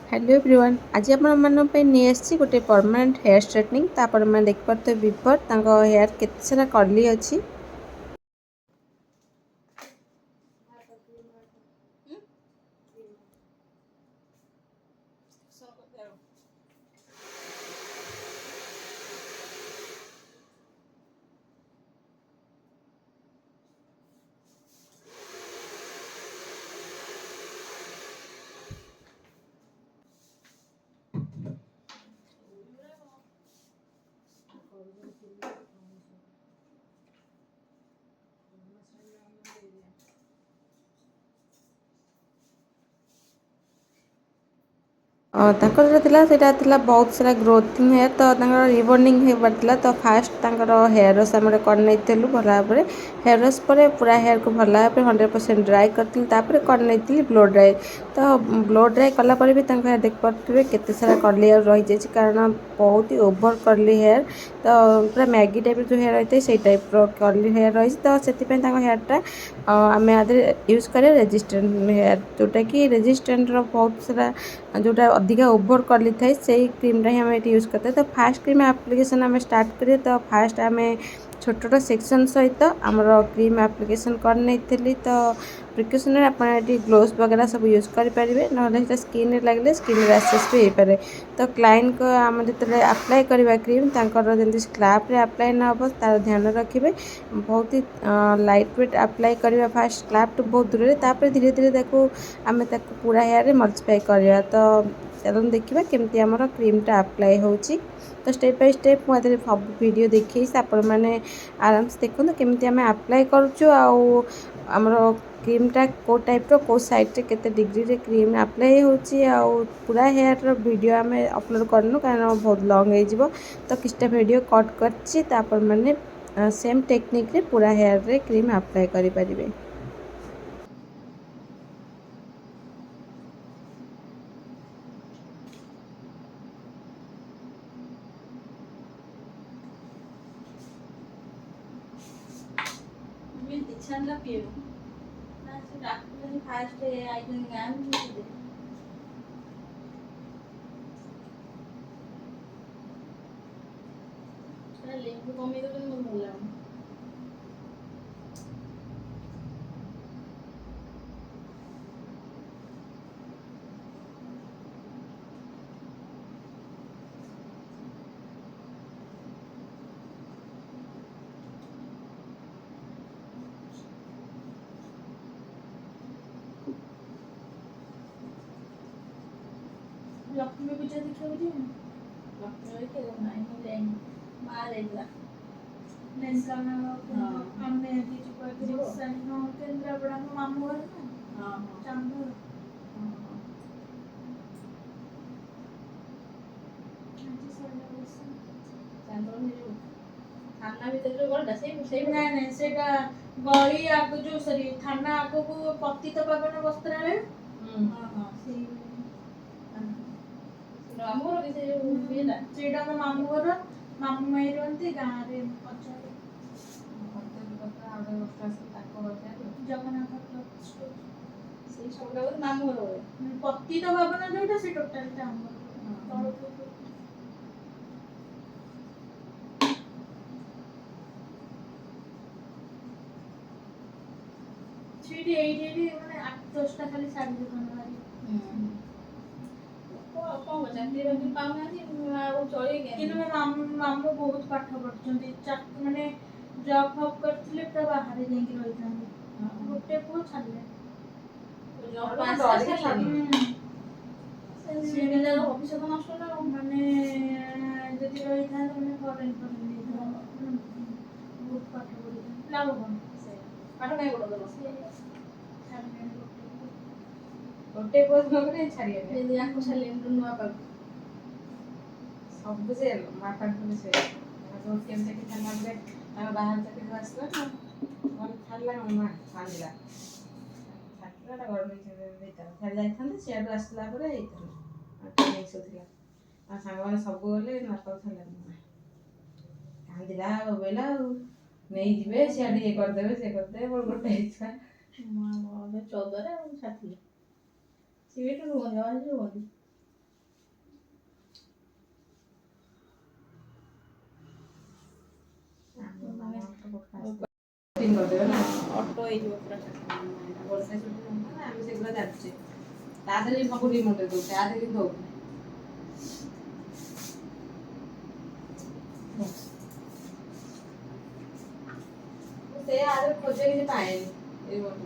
Hello everyone आज आप नहीं आसी गोटे परमानेंट हेयर स्ट्रेटनिंग मैंने देखिपे बिफर हेयर केते सारा कर्ली अच्छी बहुत सारा ग्रोथिंग हेयर तो रिबॉन्डिंग हो पार्ला तो फास्ट हेयर रस आम कर भल भाव हेयर रस पर पूरा हेयर को भल भाव 100% ड्राई करी कर ब्लो ड्राई तो ब्लो ड्राई कलापर भी हेयर देख पारे केते सारा कर्ली हेयर रही जाए कारण बहुत ही ओभर कर्ली हेयर तो पूरा मैगी टाइप जो हेयर रही है से टाइप कर्ली हेयर रही तो से हेयरटा आम यूज करें रेजिस्टेंट हेयर जोटा कि रेजिस्टेंट बहुत सारा जोटा अधिका ओभर कर्ली थाए से क्रीमटा ही आम ये यूज करते तो फास्ट क्रीम एप्लिकेशन आम स्टार्ट करें तो फास्ट आम छोट छोट सेक्शन सहित आमर क्रीम एप्लिकेशन कर तो प्रिकॉशनरी आप ग्लोव्स वगैरह सब यूज करेंगे ना स्किन लगे स्किन रैसेस भी हो पारे तो क्लाइंट को आम जो अप्लाई करवा क्रीम जमी स्क्राब रे अप्लाई न हो तार ध्यान रखिए बहुत ही लाइट वेट अप्लाई करवा फास्ट स्क्राब टू बहुत दूर तापर धीरे धीरे आम पूरा हेयर मल्टीप्लाई करवा तो चलो देखा केमती आमर क्रीमटा अप्लाई होची तो स्टेप बाय स्टेप मुझे सब वीडियो देखी मैंने आराम से देखो केमती आम अप्लाई करुचु आमर क्रीमटा को टाइप रो साइड केते डिग्री रे क्रीम अप्लाई होची पूरा हेयर वीडियो आम अपलोड करनु कारण बहुत लॉन्ग हो तो किछटा वीडियो कट कर मैंने सेम टेक्निक रे पूरा हेयर रे क्रीम अप्लाई करि परिबे। ଲେମ୍ବୁ କମେଇ ଦେଲେ ମୋତେ ଭଲ ଲାଗୁନି। ଲକ୍ଷ୍ମୀ ପୂଜା ଦେଖିବାକୁ ଯିବୁ? ଲକ୍ଷ୍ମୀ ପୂଜା ନାଇଁ ମୁଁ ଯାଇନି। ମା ଯାଇଥିଲା। ଆମେ ଆଜି ଯିବୁ କେନ୍ଦ୍ରାପଡ଼ା ମୋ ମାମୁଁ ଘର ନା ଚାନ୍ଦର ଆଜି ସରିଲା ବର୍ଷ ଚାନ୍ଦର ଯିବୁ ଥାନା ଭିତରେ ଯୋଉ ଗଳିଟା ସେଇ ନାଇଁ ନାଇଁ ସେଇଟା ଗଳି ଆଗ ଯୋଉ ସରି ଥାନା ଆଗକୁ ପତିତ ପାବନ ବସ୍ତ୍ରାଳୟ ସେଇ ମାମୁଁ ଘର କି ସେ ଯୋଉ ଇଏଟା ସେଇଟା ମୋ ମାମୁଁ ଘର ମାମୁଁ ମାଇଁ ରୁହନ୍ତି ଗାଁରେ ପଚାରେ ଜଗନ୍ନାଥ ସେଇ ସବୁଟା ମାମୁଁ ଘର ପତିତ ପାବନ ଯୋଉଟା ସେ ଟୋଟାଲଟା ଆମର ତଳକୁ ସେଇଠି ଏଇଠି ମାନେ 8-10ଟା ଖାଲି ଶାଢ଼ୀ ଦୋକାନ ବାହାରି କଣ ଚାକିରି ବାକିରି ପାଉନାହାନ୍ତି ଆଉ ଚଳିବେ କିନ୍ତୁ ମୋ ମାମୁଁ ବହୁତ ପାଠ ପଢୁଛନ୍ତି ମାନେ ଜବ୍ ଫବ୍ କରିଥିଲେ ପୁରା ବାହାରେ ଯାଇକି ରହିଥାନ୍ତି ଗୋଟେ ପୁଅ ଛାଡ଼ିଲେ ଭବିଷ୍ୟତ ନଷ୍ଟ ନା ମାନେ ଯଦି ରହିଥାନ୍ତେ ମାନେ ଫରେନ୍ ବହୁତ ପାଠ ପଢୁଛନ୍ତି ଲାଭ କଣ ପାଠ କାଇଁ ପଢୁଥିଲ ଗୋଟେ ପୁଅ ଛାଡ଼ିଲେ ଯଦି ଆକୁ ଛାଡ଼ିଲେ ନୂଆ ପାଖ ସବୁ ସେ ମାପାକୁ ସେ କେମିତି ଥାନାରେ ବାହାର ଚାକିରି ଆସିଲା ନା ଛାଡ଼ିଲା ମା ଛାଡ଼ିଲା ଛାଡ଼ିଲା ଗରମ ଛାଡ଼ି ଯାଇଥାନ୍ତେ ସିଆଡ଼ୁ ଆସିଲା ପରେ ହେଇଥାନ୍ତା ଥିଲା ଆଉ ସାଙ୍ଗମାନେ ସବୁ ଗଲେ ନାପାକୁ ଛାଡ଼ିଲା କାନ୍ଦିଲା ବୋବେଇଲା ଆଉ ନେଇଯିବେ ସିଆଡ଼େ ଇଏ କରିଦେବେ ସେ କରିଦେବେ ମୋର ଗୋଟେ ଇଚ୍ଛା 14ରେ ଆଉ ଛାଡ଼ିଥିଲେ ସିଏ ବି ରୁହନ୍ତି କଟିଂ କରିଦେବେ ନା ଅଟୋ ହେଇଯିବ ପୁରା। ବର୍ଷା ଛୁଟି ନହେଲା ଆମେ ସେଗୁলো ଜାଣିଛେ ତା ଦେହରେ ସବୁ ରିମୋଟ ଦେଉଛେ ଆ ଦେହରେ କିନ୍ତୁ ହଉନି ସେ ଆରେ ଖୋଜେ କିଛି ପାଏନି ରିମୋଟ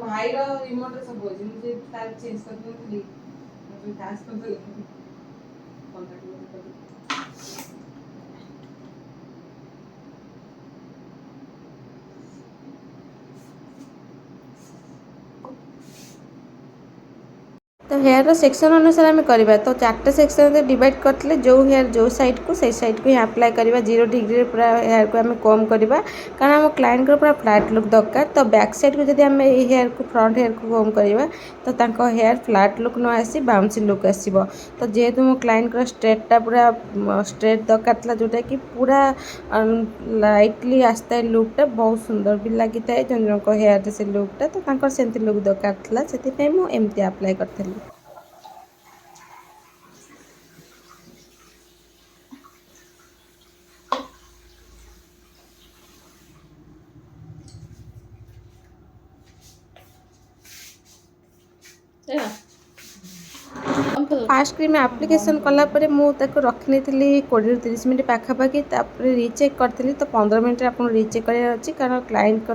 ଭାଇର ରିମୋଟରେ ସବୁ ଅଛି ମୁଁ ସେ ତାର ଚେଞ୍ଜ କରିଦେଉଥିଲି ଟାସ୍କ କରିଦେଲି तो हेयर सेक्शन अनुसार आम करवा तो 4टे सेक्शन डिवाइड करते जो हेयर जो साइड को सही साइड को ही अप्लाई करवा 0 डिग्री पूरा हेयर को आम कम करवा कारण आम क्लाइंट को पूरा फ्लैट लुक दरकार तो बैक साइड को जब आम हेयर को फ्रंट हेयर को कम करवा तो हेयर फ्लैट लुक न आसी बाउंसी लुक आसो तो जेहेतु मो क्लाइंट को स्ट्रेटा पूरा स्ट्रेट दरकार था जोटा कि पूरा लाइटली आसता है लुकटा बहुत सुंदर भी लगी था जन जन हेयर से लुकटा तो सेमती लुक दरकार था से मुझे अप्लाई करी फास्ट क्रीम एप्लिकेशन कलापर मुझे रखी 20-30 मिनट पाखापाखि रिचेक करी तो 15 मिनट आप रिचेक करार कारण क्लाइंट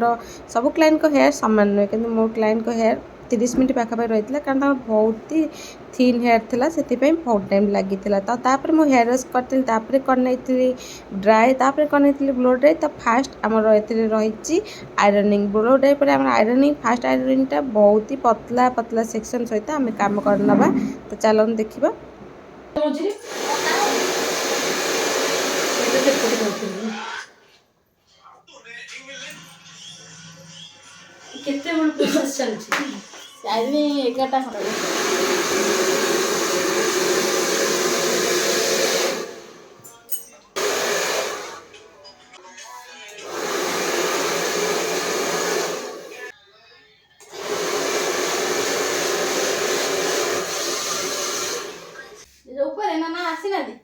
सब क्लाइंट हेयर सामान नुहे कि मो क्लाइंट हेयर 30 मिनट पाखापाखि रही है कारण बहुत ही थिन हेयर था से बहुत टाइम लगी तो मुझे हेयर वॉश करी कर ड्राए कर ब्लो ड्राए तो फास्ट आमर रही आयरनिंग ब्लो ड्राए पर आयरनिंग फास्ट आयरनिंग बहुत ही पतला पतला सेक्शन सहित आम कम करनवा तो चलो देखा केते बड़ प्रोसेस चलछि आदमी 11टा खंड जो ऊपर है ना आसी ना दी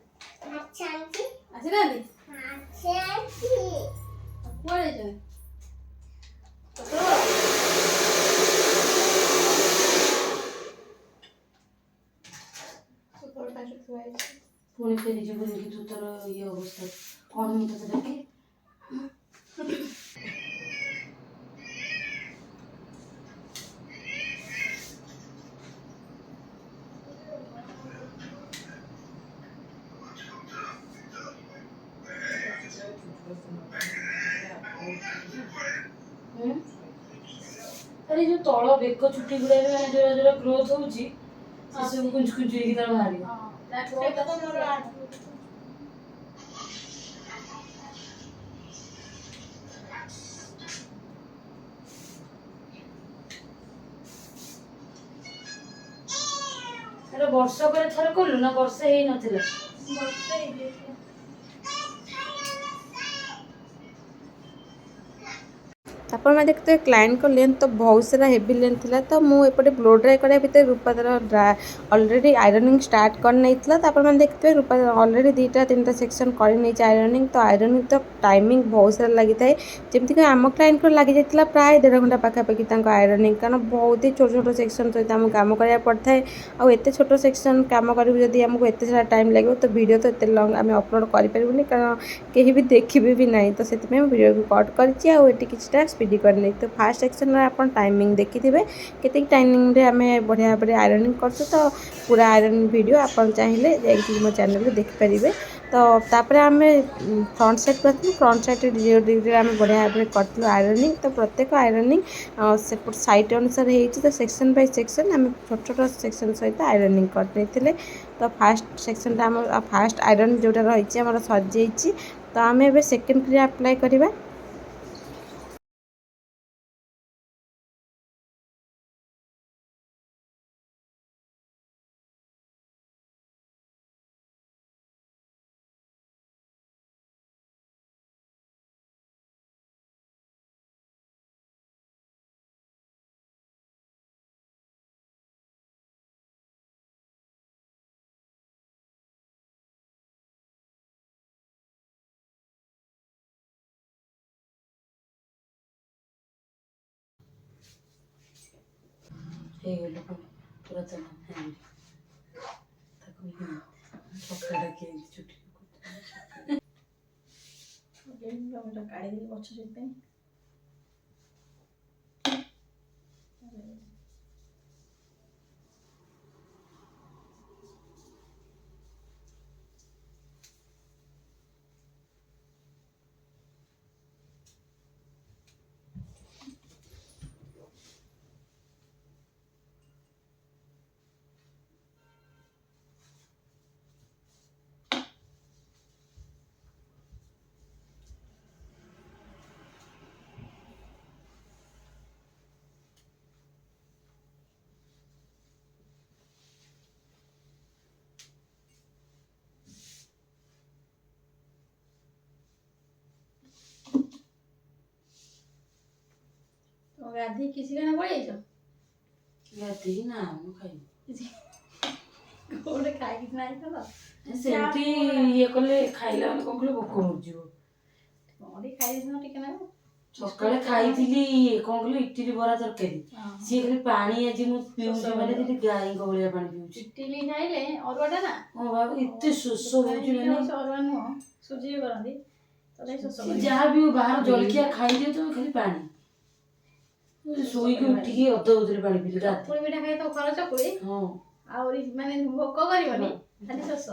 आसी ना दी कुआड़े जाए पुणी फेरी जीवन की तू तर ये अवस्था कौन मुझे तो देखे अरे जो तଳ ବେକ ଚୁଟି ଗୁଡା ବି ମାନେ ଯୋରା ଯୋରା ଗ୍ରୋଥ ହଉଛି ସେ ସବୁ କୁଞ୍ଚ କୁଞ୍ଚ ହେଇକି ତାର ବାହାରିବ ଏଟା ବର୍ଷକରେ ଥରେ କଲୁ ନା ବର୍ଷେ ହେଇ ନଥିଲା ବର୍ଷେ ହେଇଯାଇଥିଲା आप देखते क्लाइंट को लेंथ तो बहुत सारा हेवी लेंथ था तो मुझे ब्लो ड्राई कराया भितर रूपादर ऑलरेडी आयरनिंग स्टार्ट कर नहीं तो देखते रूपा ऑलरेडी 2-3टा सेक्शन कर आयरनिंग तो टाइमिंग बहुत सारा लगी था जमीक आम क्लाइंट को लगी जाता प्राय 1.5 घंटा पाखापाखि आयरनिंग कारण बहुत ही छोट छोट सेक्शन सहित आमको कम कराया पड़ता है आउ एत छोट सेक्शन कम करूँ जब आमको एत सारा टाइम लगे तो वीडियो तो एत लंग आम अपलोड करें कारण कहीं भी देखिए भी ना तो से वीडियो को कट कर स्पीडी करनी तो फास्ट सेक्शन में आप टाइमिंग देखिथे केत टाइमिंग रे आम बढ़िया भाव आयरनिंग कर तो पूरा आयरनिंग वीडियो आप चाहिए जाकि मो चैनल देखिपारे तो तापर आम फ्रंट साइड कर फ्रंट साइड 0 डिग्री आम बढ़िया भाव करूँ आयरनिंग तो प्रत्येक आयरनिंग से साइट अनुसार होती तो सेक्शन बाय सेक्शन आम छोट छोट सेक्शन सहित आयरनिंग करते तो फास्ट सेक्शन आम फास्ट आयरन जोटा रही आम सर तो आम ए सेकेंड क्रिया अप्लाई करवा। ହେଇଗଲୁ ପୁରାତନ ତାକୁ ଛକାଟା କିଏ ଚୁଟି କାଢ଼ିଦେଲି ଗଛ ସେଥିପାଇଁ। ଗାଧେଇ କିଛି କାଣା ପଳେଇଛ? ଗାଧେଇ ନା ମୁଁ ଖାଇବି ଗୋଟେ ଖାଇକି ନାହିଁ ତ ସେମିତି ଇଏ କଲେ ଖାଇଲା ମାନେ କଣ କଲେ ଭୋକ ହଉଯିବ। କଣ ଟିକେ ଖାଇଦେଇଥିଲ ଟିକେ ନାକୁ। ସକାଳେ ଖାଇଥିଲି କଣ କହିଲ ଇଟିଲି ବରା ତରକାରୀ। ସିଏ ଖାଲି ପାଣି ଆଜି ମୁଁ ପିଉଛି ମାନେ ଯେମିତି ଗାଈଙ୍କ ଭଳିଆ ପାଣି ପିଉଛି। ଇଟିଲି ଖାଇଲେ ଅରୁଆଟା ନା ହଁ ବାବା ଏତେ ଶୋଷ ହଉଛି ମାନେ ଅରୁଆ ନୁହଁ ସୁଜିରେ କରନ୍ତି ଯାହା ବି ବାହାର ଜଳଖିଆ ଖାଇଦିଅ ତମେ ଖାଲି ପାଣି। ଶୋଇକି ଉଠିକି ଅଧଉତରେ ପାଣି ପିଇଲି। ଚକୁଳି ପିଠା ଖାଇ ତ ଖରା ଚକୁଳି ଆହୁରି ମାନେ ଭୋକ କରିବନି ଖାଲି ଶୋଷ।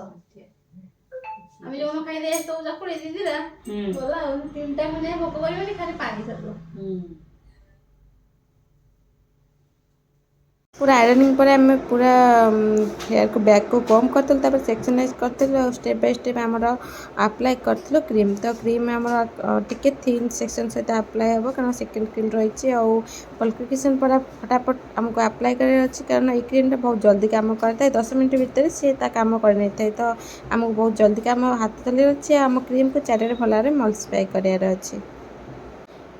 ଆମେ ଯୋଉନ ଖାଇଦେଇ ଆସିଥିବୁ ଚକୁଳି ଦିଦିରା ଗଲା ଆଉ 3ଟା ଖଣ୍ଡେ ଭୋକ କରିବନି ଖାଲି ପାଣି ସରିବ। पूरा आयरनिंग पर आम पूरा हेयर को बैक को कम करते सेक्शनाइज करते स्टेप बाय स्टेप आमर अप्लाई करूँ क्रीम। तो क्रीम आमर टिके थिन सेक्शन सहित अप्लाई हम कारण सेकेंड क्रीम रही क्वालिफिकेशन पूरा फटाफट आमको अप्लाई कर कारण ये क्रीमटा बहुत जल्दी काम करता है 10 मिनट भितर सी काम कर नहीं था। तो आमको बहुत जल्दी काम हाथ चलि अच्छे आम क्रीम को चारिटे भल भाव मल्टीप्लाई करार अच्छे।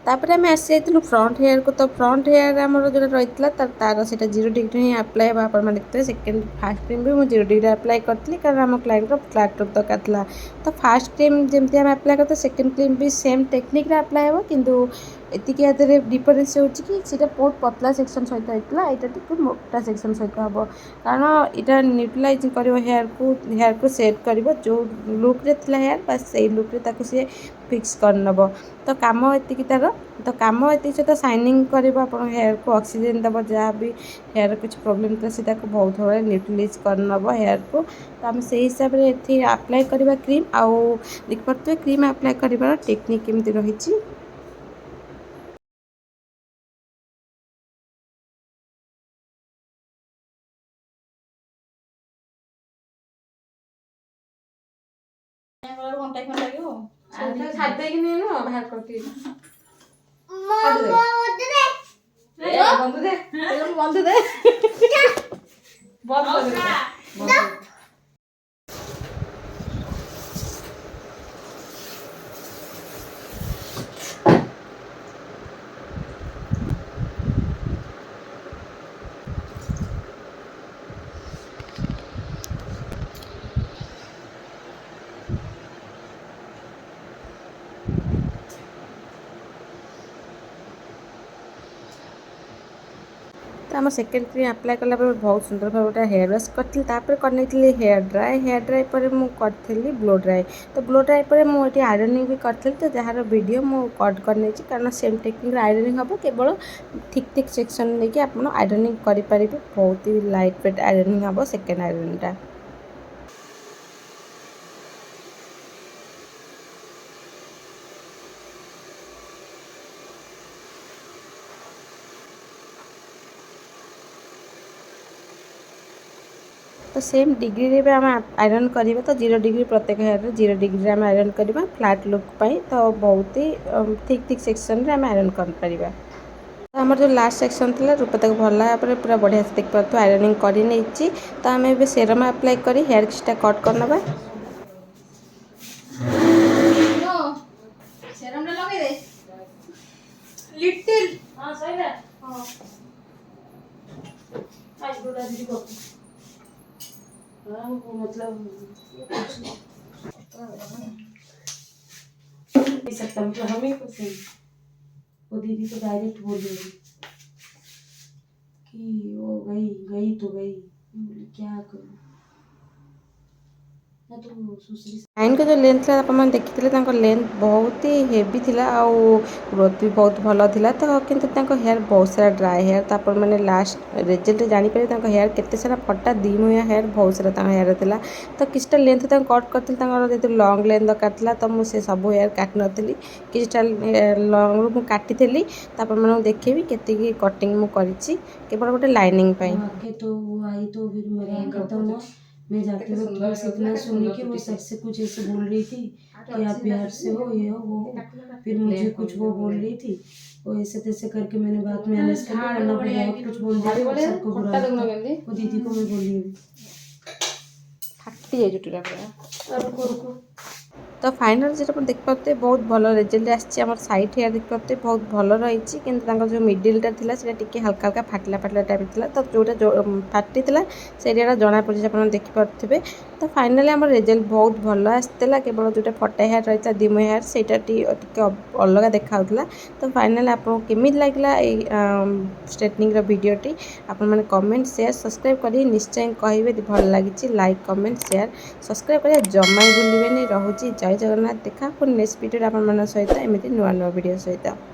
तापर आम आसी जाइलु फ्रंट हेयर को। तो फ्रंट हेयर आमर जो रही तार से 0 डिग्री ही अप्लाई हम आप देखते सेकेंड फास्ट क्रीम भी मुझे 0 डिग्री अप्लाई करी कारण आम क्लाइंटर फ्लैट लुक दरकार था। तो फास्ट क्रीम जमी आम अप्लाई करते सेकेंड क्रीम भी सेम टेक्निक अप्लाई हम किंतु एतिक डिफरेन्स हो बहुत पतला सेक्शन सहित होता है यहाँ टी मोटा सेक्शन सहित हम कारण यहाँ न्यूट्रलाइज कर हेयर को सेट कर जो लुक्रे थी हेयर बस से लुक्रे सी फिक्स कर नब। तो कम एति तार तो कम एति सहित शाइनिंग कर हेयर को ऑक्सीजन दब जहाँ भी हेयर कुछ प्रोब्लेम था से बहुत भाव न्यूट्रलाइज कर नब हेयर को। तो आम से हिसाब से अप्लाई करवा क्रीम आउ देखिए क्रीम अप्लाई कर टेक्निक केमती रही। घंटा खंड लगे खादे कि नहीं बाहर करती बंधु दे बंधु दे बहुत तो आम सेकेंड क्रीम अप्लाई कला बहुत सुंदर भाव गोटे हेयर वाश करी हेयर ड्राए पर मुझे ब्लो ड्राए। तो ब्लो ड्राए पर मुझे आयरनिंग भी करी तो जार वीडियो मुझे कट कर कारण सेम टेक्निक आयरनिंग हम केवल थिक थिक सेक्शन लेकिन आप आयरनिंग करेंगे बहुत ही लाइट वेट आयरनिंग हम सेकेंड आयरनिंगटा। तो सेम डिग्री रे आम आयरन करवा तो 0 डिग्री प्रत्येक हेयर 0 डिग्री आम आयरन करवा फ्लैट लुक पाई। तो बहुत ही थिक थिक सेक्शन रे आम आयरन कर परिबा। तो आमर जो लास्ट सेक्शन थी रूपता को भल भाव पूरा बढ़िया से देख पार्थ आयरनिंग कर। तो आम ए सेरम अप्लाई कर हेयर किछटा कट करनबा। सेरम लगे दे लिटिल हां सही है। हां आज गोड़ा दीदी को मतलब सकता मतलब हमें को सही वो दीदी तो डायरेक्ट बोल रही कि वो गई गई तो गई, मैं बोली क्या करूँ ना, तो सुश्री लाइन का जो लेंथ था आपने देखिଥିଲେ ତାଙ୍କ ଲେନ୍ଥ ବହୁତ ହି ହେଭି ଥିଲା ଆଉ ଗ୍ରୋଥ୍ ବି ବହୁତ ଭଲ ଥିଲା ତ କିନ୍ତୁ ତାଙ୍କ ହେୟାର ବହୁତ ସାରା ଡ୍ରାଏ ହେୟାର ତାପରେ ମାନେ ଲାଷ୍ଟ ରେଜଲ୍ଟରେ ଜାଣିପାରିବେ ତାଙ୍କ ହେୟାର କେତେ ସାରା ଫଟା ଦୁଇ ମୁହଁଆ ହେୟାର ବହୁତ ସାରା ତାଙ୍କ ହେୟାର ଥିଲା ତ କିଛିଟା ଲେନ୍ଥ ତାଙ୍କୁ କଟ୍ କରିଥିଲି ତାଙ୍କର ଯେହେତୁ ଲଙ୍ଗ୍ ଲେନ୍ଥ ଦରକାର ଥିଲା ତ ମୁଁ ସେ ସବୁ ହେୟାର କାଟି ନଥିଲି କିଛିଟା ଲଙ୍ଗ୍ରୁ ମୁଁ କାଟିଥିଲି ତାପରେ ମୁଁ ଦେଖେଇବି କେତିକି କଟିଂ ମୁଁ କରିଛି କେବଳ ଗୋଟେ ଲାଇନିଂ ପାଇଁ। आके तो वो आई तो फिर मेरा खत्म हुआ। मैं जाते वक्त बस इतना सुनी कि वो सर से कुछ ऐसे बोल रही थी कि आप बिहार से हो, ये हो वो हो। फिर मुझे कुछ वो बोल रही थी, वो ऐसे तैसे करके मैंने बात मैनेज कर लिया, वरना वो बहुत कुछ बोल दिया और सबको बुरा लगता। वो दीदी को मैं बोली फाटी जाए चुटीरा पूरा। रुको रुको। तो फाइनाल जो देखिए बहुत भल रेजल्ट आम साइड हेयर देखिए बहुत भल रही कि जो मिडिलटा था टी हल्का हल्का फाटला फाटला टाइप था तो जोटा फाटी से एरिया जना पड़ी आप देखिपे तो फाइनाली आम रेजल्ट बहुत भल आसाला केवल जोटा फटा हेयर रही था दिम हेयर से अलग देखा तो फाइनाली आपको केमी लगे स्ट्रेटनिंग भिडटी आपने कमेंट शेयर सब्सक्राइब कर निश्चय कहे भल लगी लाइक कमेंट शेयर सब्सक्राइब कर जमा भूलें रोचे जय जगन्नाथ देखा पुणी नेक्स्ट वीडियो आप सहित एमती नुआ नुआ वीडियो सहित।